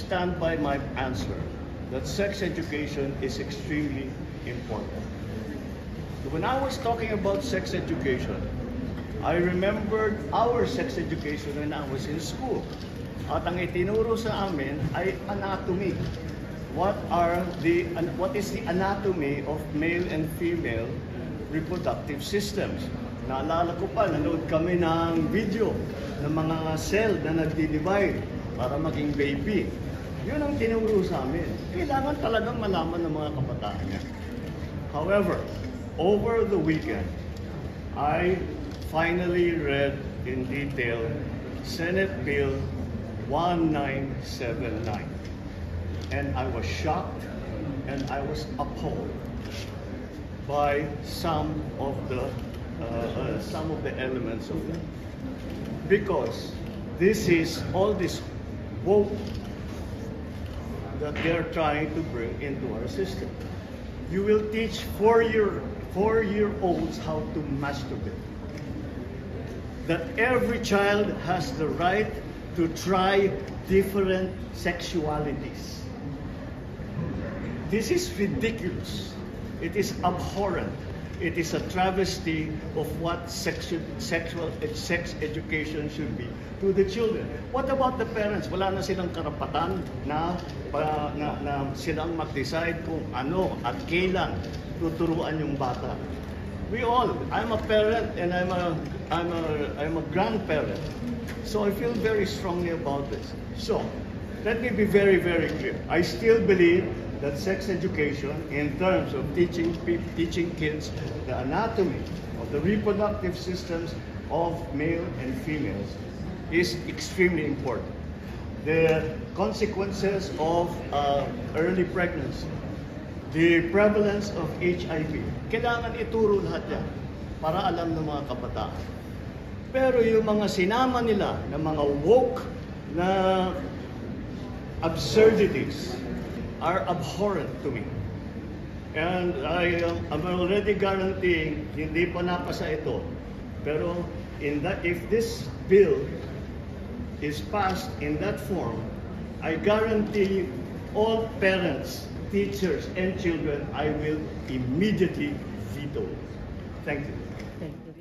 stand by my answer that sex education is extremely important. When I was talking about sex education, I remembered our sex education when I was in school. At ang itinuro sa amin ay anatomy. What is the anatomy of male and female reproductive systems? Naalala ko pa, nanood kami ng video ng mga cell na nagdi-divide para maging baby. Yun ang tinuro sa amin. Kailangan talagang malaman ng mga kabataan niya. However, over the weekend, I finally read in detail Senate Bill 1979. And I was shocked and I was appalled by some of the elements of it. Because this is all this woke that they're trying to bring into our system. You will teach four-year-olds how to masturbate. That every child has the right to try different sexualities. This is ridiculous. It is abhorrent. It is a travesty of what sex education should be to the children. What about the parents? Wala na silang karapatan na silang mag-decide kung ano at kailan tuturuan yung bata. I'm a parent and I'm a grandparent. So I feel very strongly about this. So let me be very, very clear. I still believe that sex education, in terms of teaching kids the anatomy of the reproductive systems of male and females, is extremely important. The consequences of early pregnancy, the prevalence of HIV, kailangan ituro lahat yan para alam ng mga kabataan. Pero yung mga sinama nila ng mga woke na absurdities are abhorrent to me. And I'm already guaranteeing hindi pa napasa ito. Pero if this bill is passed in that form, I guarantee all parents, teachers, and children, I will immediately veto it. Thank you. Thank you.